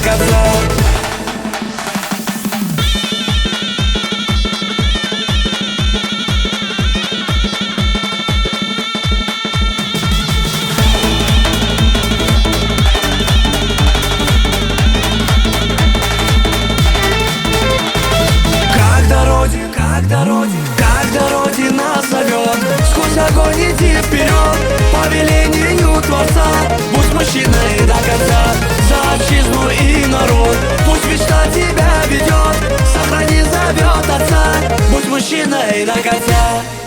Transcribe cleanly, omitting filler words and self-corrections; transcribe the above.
конца. Когда Родина зовет, сквозь огонь иди вперед, по велению Творца. Будь мужчиной до конца, за отчизну и народ. Пусть мечта тебя ведет, сохрани, зовет отца. Будь мужчиной до конца.